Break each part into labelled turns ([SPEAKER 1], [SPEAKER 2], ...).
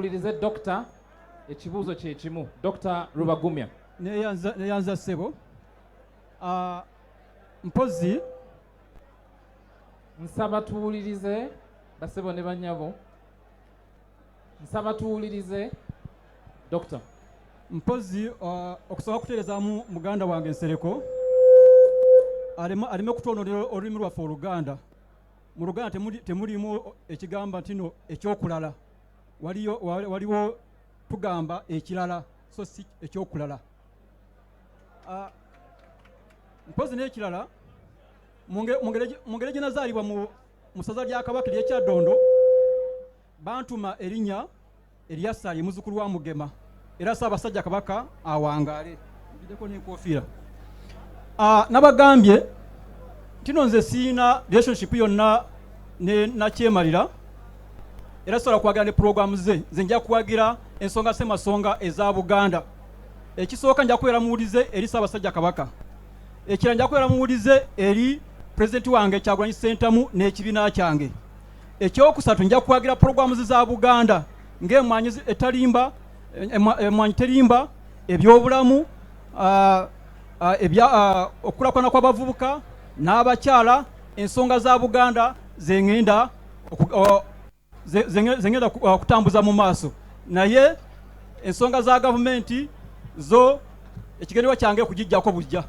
[SPEAKER 1] tuwulirize Dr. ekibuuzo kye kimu. Dr. Rubagumya.
[SPEAKER 2] Neyanza ssebo. Mpozi
[SPEAKER 1] nsaba tuwulirize basebo ne bannyabo. Nsaba tuwulirize Dr.
[SPEAKER 2] Mpozi okusaba kuteerezaamu muganda wange Nsereko aleme kutonolera olulimi lwaffe Oluganda. Mu Luganda temulimu ekigamba ntino ekyokulala. Waliwo tugamba ekirala so si ekyokulala. Mpozi n'ekirala mu ngeri gye nazaalibwa mu ssaza lya Kabaka ery'Ekyaddondo bantuma erinnya erya Ssali muzzukulu wa Mugema era Ssaabasajja Kabaka awangaale. Ngiddeko n'enkofiira. Nabagambye tino nze siina relationship yonna ne nakyemalira era sobola kuwagira ne programu ze nja kuwagira ensonga semasonga eza Buganda. Ekisooka nja kubeera muwulize eri Ssaabasajja Kabaka. Ekira nja kubeera muwulize eri President wange Kyagulanyi Ssentamu n'ekibiina kyange. Ekyokusatu nja kuwagira programu za Buganda ng'emmwanyi etalimba emmwanyi terimba ebyobulamu okukulakwana kw'abavubuka n'abakyala ensonga za Buganda zengenda kutambuza mu maaso. Naye ensonga za gavumenti zo ekigendererwa kyange okugijjako bujja.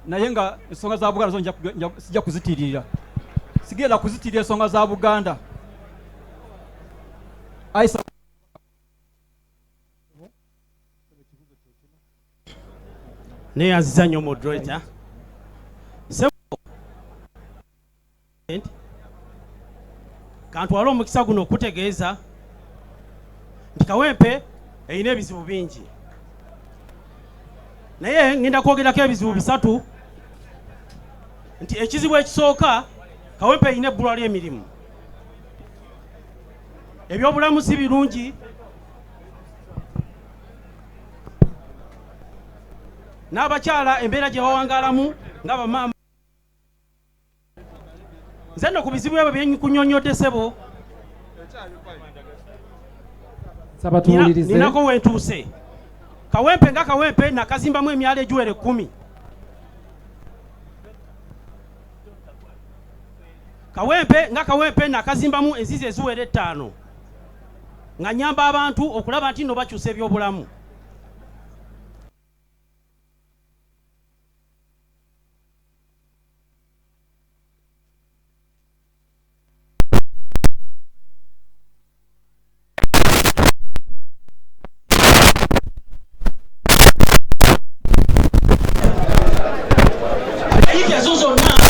[SPEAKER 2] Naye nga ensonga za Buganda zo sijja kuzitiririra. Sigenda kuzitirira ensonga za Buganda.
[SPEAKER 3] Neyanziza nnyo moderator. Kantwala omukisa guno okutegeeza nti Kawempe erina ebizibu bingi. Naye ngenda kwogerako ebizibu bisatu. Nti ekizibu ekisooka Kawempe erina ebbulwa ly'emirimu. Ebyobulamu si birungi. N'abakyala embeera gye bawangaalamu nga bamaama. Nze nno ku bizibu ebyo bye nkunyonnyodde ssebo ninako wentuuse. Kawempe nga Kawempe nakazimbamu emyalo egiwera 10. Kawempe nga Kawempe nakazimbamu enzizi eziwera 5 nga nyamba abantu okulaba nti nno bakyusa ebyobulamu.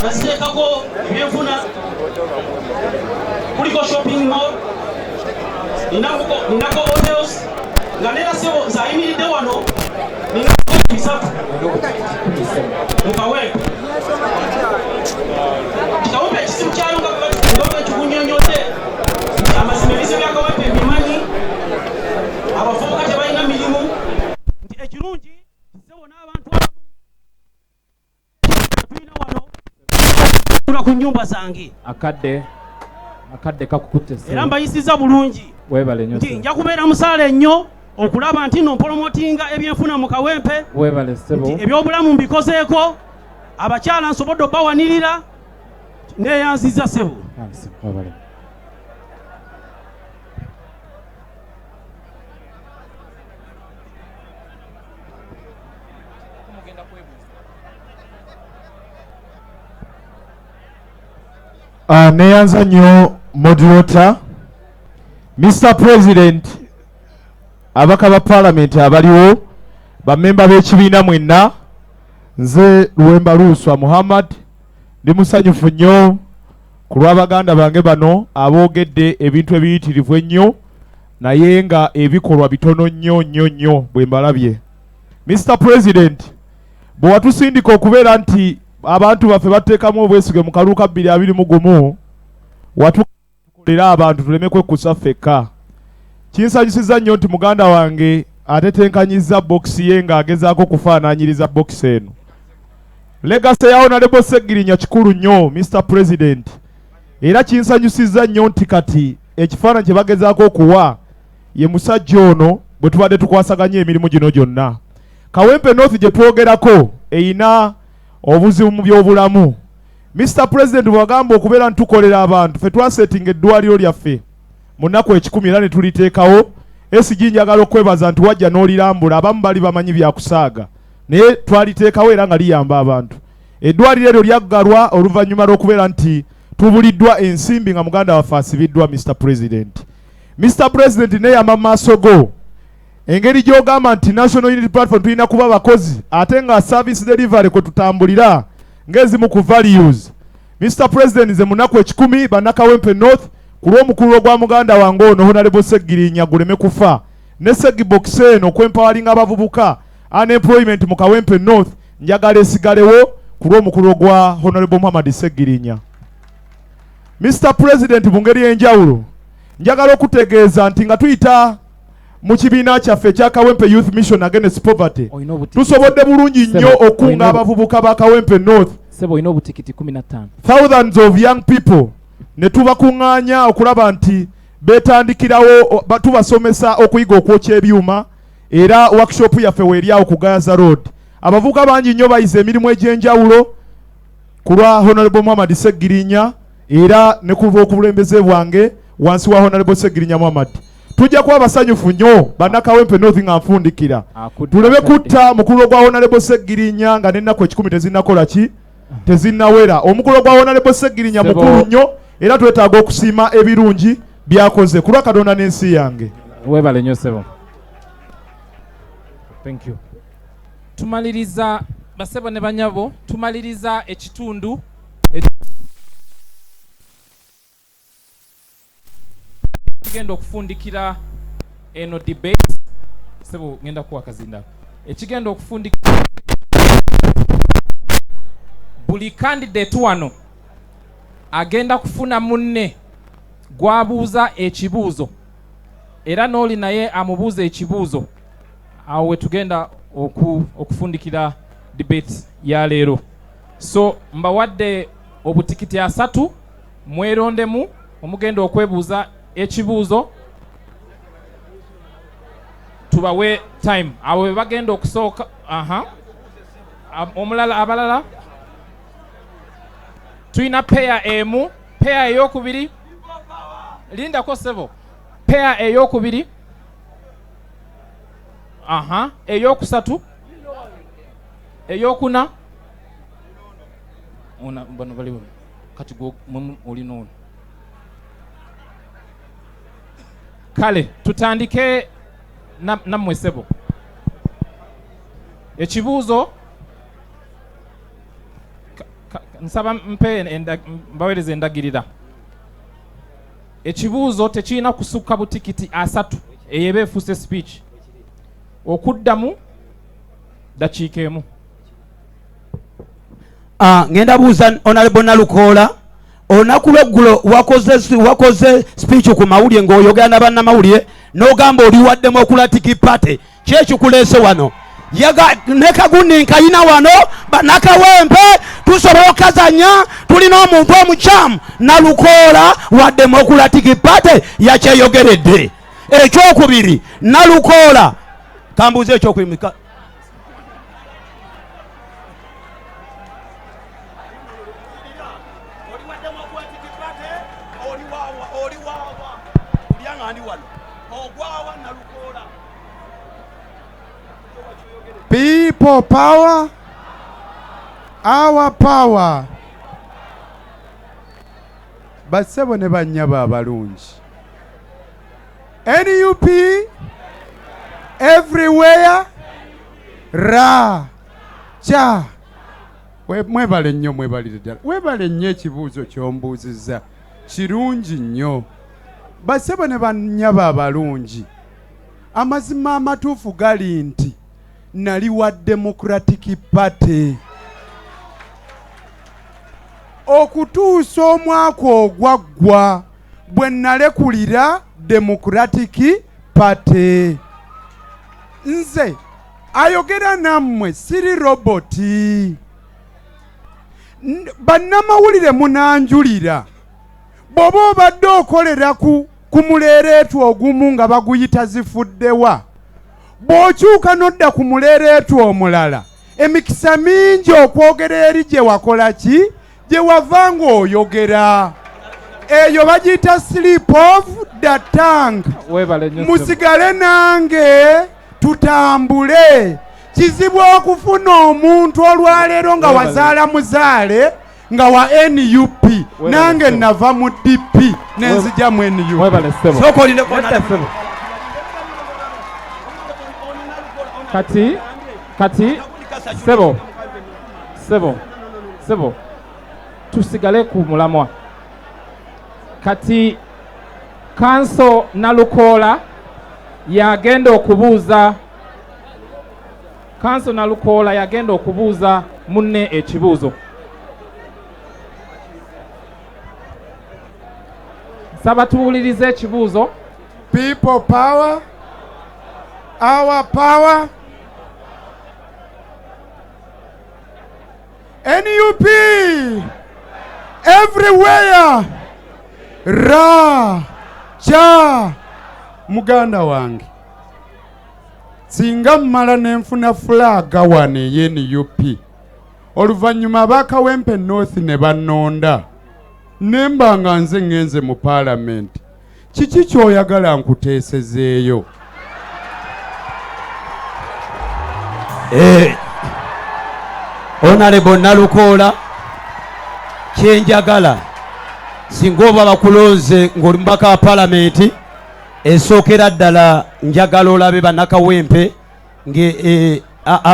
[SPEAKER 3] Baziteekako ebyenfuna kuliko shopping mall ninako hotels nga neera ssebo nze ayimiridde wano ninako bisatu mu Kawempe. Kawempe ekizibu kyayo nga kikunyonyodde amazima ebizibu bya Kawempe mbimanyi abavubuka tebalina mirimu nti ekirungi ssebo n'abantu tulina wano ku nyumba zange
[SPEAKER 1] akadde kakukutte
[SPEAKER 3] era mbayisiza bulungi nti nja kubeera musaale nnyo okulaba nti no mpolomotinga ebyenfuna mu Kawempe nti ebyobulamu mbikozeeko abakyala nsobodde obbawanirira neyanziza ssebo.
[SPEAKER 4] Neyanza nnyo moderator. Mr. President, abaka ba Parliament abaliwo, bamemba b'ekibiina mwenna, nze Luwemba Luswa Muhammad ndi musanyufu nnyo ku lw'abaganda bange bano aboogedde ebintu ebiyitirivu ennyo naye nga ebikolwa bitono nnyo bwe mbalabye. Mr. President, bwe watusindika okubeera nti abantu baffe bateekamu obwesige mu kaluuka 2021 watukolera abantu tuleme kwekkusa ffekka. Kinsanyusiza nnyo nti muganda wange atetenkanyizza bokisi ye ng'agezaako okufaanaanyiriza bokisi eno. Legacy ya Honorable Segirinya kikulu nnyo Mr. President. Era kinsanyusiza nnyo nti kati ekifaananyi kye bagezaako okuwa ye musajja ono bwe tubadde tukwasaganya emirimu gino gyonna. Kawempe North gye twogerako eyina obuzibu mu byobulamu. Mr. President bwagamba okubeera ntukolera abantu ffe twasetinga eddwaliro lyaffe mu nnaku 10 era ne tuliteekawo. SG njagala okwebaza nti wajja n'olirambula, abamu bali bamanyi byakusaaga naye twaliteekawo era nga liyamba abantu. Eddwaliro eryo lyaggalwa oluvannyuma lw'okubeera nti tubuliddwa ensimbi nga muganda waffe asibiddwa. Mr. President, Mr. President neyama mu maaso go engeri gy'ogamba nti National Unity Platform tulina kuba bakozi ate nga service delivery kwe tutambulira ng'ezimu ku values. Mr. President, nze munaku 10 bannakawempe North ku lw'omukulu gwa muganda wange ono Honorable Seggirinya guleme kufa ne Segbox eno okwempawalinga abavubuka unemployment mu Kawempe North njagala esigalewo ku lw'omukulu gwa Honorable Muhammad Seggirinya. Mr. President, mu ngeri y'enjawulo njagala okutegeeza nti nga tuyita mu kibiina kyaffe ekya Kawempe Youth Mission Against Poverty tusobodde bulungi nnyo okunga abavubuka ba Kawempe North thousands of young people ne tubakuŋŋaanya okulaba nti beetandikirawo tubasomesa okuyiga okwokya ebyuma era workshop yaffe weeryawo ku Gaza Road. Abavubuka bangi nnyo bayize emirimu egy'enjawulo ku lwa Honorable Muhammad Seggirinya era ne ku lw'okubulembeze bwange wansi wa Honorable Seggirinya Muhammad. Tujja kuba basanyufu nnyo bannakawempe North nga nfundikira tuleme kutta mukulu gwa Honorable Seggirinya nga n'ennaku 10 tezinnakola ki tezinnawera. Omukulu gwa Honorable Seggirinya mukulu nnyo era twetaaga okusiima ebirungi byakoze ku lwa Katonda n'ensi yange.
[SPEAKER 1] Webale nnyo ssebo. Thank you. Tumaliriza basebo ne banyabo, tumaliriza ekitundu ekigenda okufundikira eno debate. Sebo ngenda kuwa kazinda ekigenda okufundikira buli candidate wano agenda kufuna munne gwabuuza ekibuuzo era n'oli naye amubuuza ekibuuzo. Awo wetugenda okufundikira debate ya leero. So mbawadde obutikiti 3 mwerondemu omugenda okwebuuza ekibuuzo tubawe time. Awo bagenda okusooka omulala abalala tuyina pair emu, pair ey'okubiri lindako sebo, pair ey'okubiri ey'okusatu ey'okuna bano bali kati olina ono. Kale tutandike nammwe sebo. Ekibuuzo nsaba mbaweereza endagirira. Ekibuuzo tekirina kusukka butikiti 3 eyeba efuuse speech. Okuddamu dakiika emu.
[SPEAKER 5] Ngenda buuza Honorable Nalukoola, olunaku lw'eggulo wakoze speech ku mawulire ng'oyogera na bannamawulire n'ogamba oli wa Democratic Party. Ki ekikuleese wano? Ne Kagundi nkayina wano bannakawempe tusobola okukazanya tulina omuntu omukyamu Nalukoola wa Democratic Party yakyeyogeredde. Ekyokubiri Nalukoola kambuuze ekyokuyimika
[SPEAKER 6] People power, our power. Basebo ne banyaba abalungi. NUP everywhere ra cha mwebale nnyo mwebalire ddala webale nnyo ekibuuzo kyombuuzizza kirungi nnyo. Basebo ne banyaba abalungi amazima amatuufu gali nti nali wa Democratic Party okutuusa omwaka ogwaggwa bwe nalekulira Democratic Party. Nze ayogera nammwe siri roboti. Bannamawulire munanjulira bw'oba obadde okolera ku ku muleereetu ogumu nga baguyita zifuddewa. Bw'okyuka n'odda ku muleereetu omulala, emikisa mingi okwogera eri gye wakola ki, gye wava ng'oyogera. Eyo bagiyita slip of the tongue. Musigale nange tutambule. Kizibu okufuna omuntu olwaleero nga wazaala muzaale nga wa NUP, nange nava mu DP nenzija mu NUP.
[SPEAKER 1] Kati sebo tusigale ku mulamwa. Kati Kanso Nalukoola yagenda okubuuza munne ekibuuzo. Saba tuwulirize ekibuuzo.
[SPEAKER 6] People power, our power. NUP everywhere. Ra cha muganda wange, singa mmala nenfuna fulaga wane ye NUP, oluvannyuma bakawempe North ne bannonda, nemba nga nze ngenze mu parliament, kiki kyoyagala nkuteesezeeyo?
[SPEAKER 5] Honorable Nalukoola, kyenjagala singa oba bakulonze ng'oli mubaka wa palamenti, esookera ddala njagala olabe bannakawempe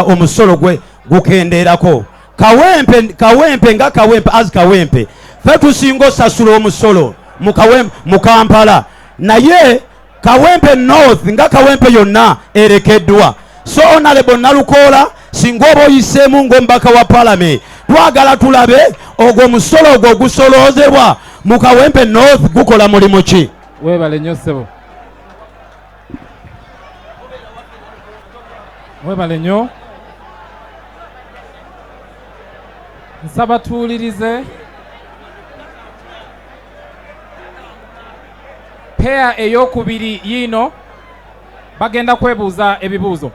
[SPEAKER 5] omusolo gwe gukendeerako. Kawempe nga kawempe as kawempe ffe tusinga osasula omusolo mu Kampala, naye kawempe North nga kawempe yonna erekeddwa. So Honorable Nalukoola, singa oba oyiseemu ng'omubaka wa palamenti, twagala tulabe ogwo omusolo ogwo gusoloozebwa mu Kawempe North gukola mulimu ki?
[SPEAKER 1] Webale nnyo ssebo. Webale nnyo. Nsaba tuwulirize. Peya ey'okubiri yiino bagenda kwebuuza ebibuuzo.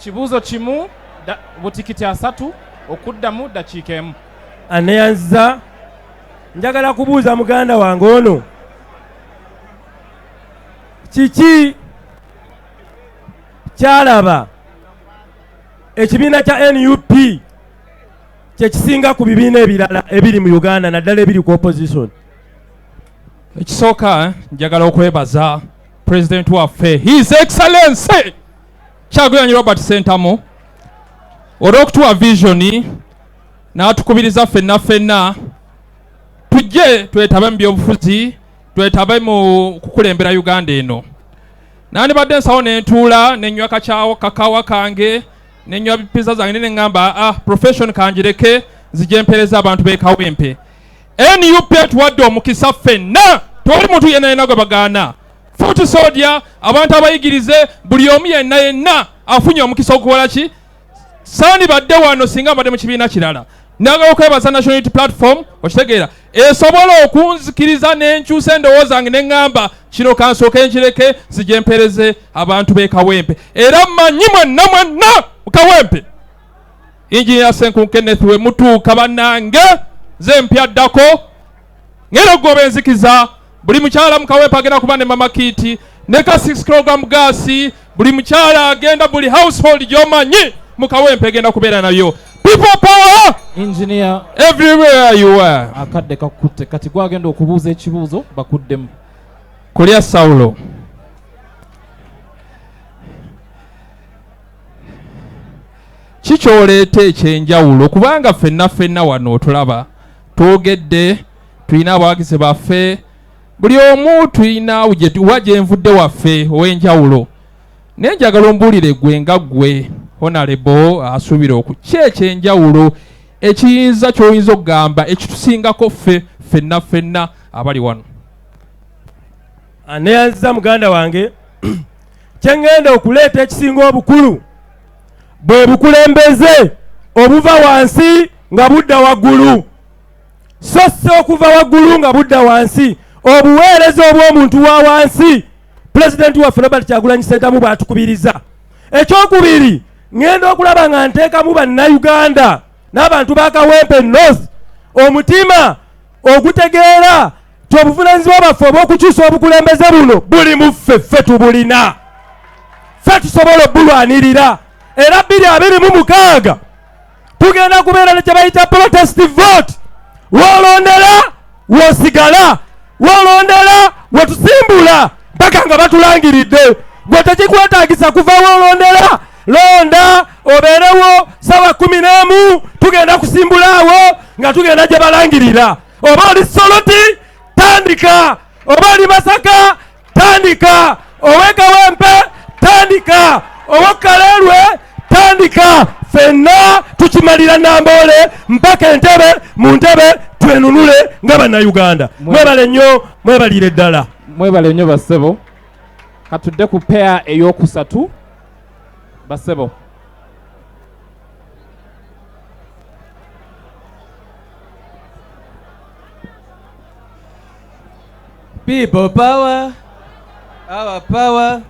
[SPEAKER 1] Kibuuzo kimu butikiti 3 okuddamu dakiika 1.
[SPEAKER 7] Aneyanza njagala kubuuza muganda wange ono, kiki kyalaba ekibiina kya NUP kyekisinga ku bibiina ebirala ebiri mu Uganda naddala ebiri ku opposition?
[SPEAKER 8] Ekisooka njagala okwebaza President waffe His Excellency Kyagulanyi Robert Ssentamu olw'okutuwa visioni n'atukubiriza ffenna tujje twetabe mu byobufuzi, twetabe mu kukulembera Uganda eno. Nandibadde nsawo nentuula nenywa kakawa kange nenywa pizza zange neŋŋamba profession kanjireke nzijempereza abantu b'Ekawempe. NUP tuwadde omukisa ffenna, tewali muntu yenna gwe bagaana. Futi Soldier, abantu abayigirize, buli omu yenna afunye omukisa okukola ki? Sani badde wano singa mbadde mu kibiina kirala. Nagala okwebaza National Unity Platform, okitegeera esobola okunzikiriza n'enkyusa endowooza zange neŋŋamba kino kansooke nkireke zijempereze abantu b'Ekawempe. Era mmanyi mwenna mu Kawempe Engineer Senku Kenneth we mutuuka bannange ze mpyaddako ngero gobe enzikiza buli mukyala mu Kawempe agenda kuba ne mama kiti ne ka 6 kg gaasi, buli mukyala agenda, buli household gy'omanyi mu Kawempe agenda kubeera nayo. People power!
[SPEAKER 1] Engineer
[SPEAKER 8] everywhere you are.
[SPEAKER 1] Akadde kakutte kati gwagenda okubuuza ekibuuzo bakuddemu.
[SPEAKER 8] Kulya Saulo. Kikyoleeta ekyenjawulo kubanga ffenna wano otulaba twogedde, tulina abawagizi baffe, buli omu tulina wagyenvudde waffe ow'enjawulo. Naye njagala ombuulire gwe nga gwe Honorable asuubira ekyenjawulo ekiyinza ky'oyinza okugamba ekitusingako ffenna abali wano.
[SPEAKER 7] Aneyanza muganda wange kyengenda okuleeta ekisinga obukulu bwe bukulembeze obuva wansi nga budda waggulu, so si okuva waggulu nga budda wansi. obuweereza obw'omuntu wa wansi pulezidenti waffe Robert Kyagulanyi Ssentamu bw'atukubiriza. Ekyokubiri, ŋŋenda okulaba nga nteekamu bannayuganda n'abantu ba Kawempe North omutima ogutegeera ti obuvunaanyizibwa bwaffe obw'okukyusa obukulembeze buno buli mu ffe tubulina, ffe tusobola obbulwanirira. Era 2026 tugenda kubeera ne kye bayita protest vote. Woolondera w'osigala, woolondera wetusimbula mpaka nga batulangiridde. Gwe tekikwetaagisa kuva woolondera, londa obeerewo sawa 11 tugenda kusimbulaawo nga tugenda gye balangirira. Oba oli Soloti tandika, oba oli Masaka tandika, owe Kawempe tandika, owe Kaleerwe tandika. Ffenna tukimalira Namboole mpaka Entebbe mu Ntebbe twenunule nga bannayuganda. Mwebale nnyo, mwebalire ddala.
[SPEAKER 1] Mwebale nnyo bassebo. Katudde ku peya ey'okusatu bassebo.
[SPEAKER 9] People power, our power.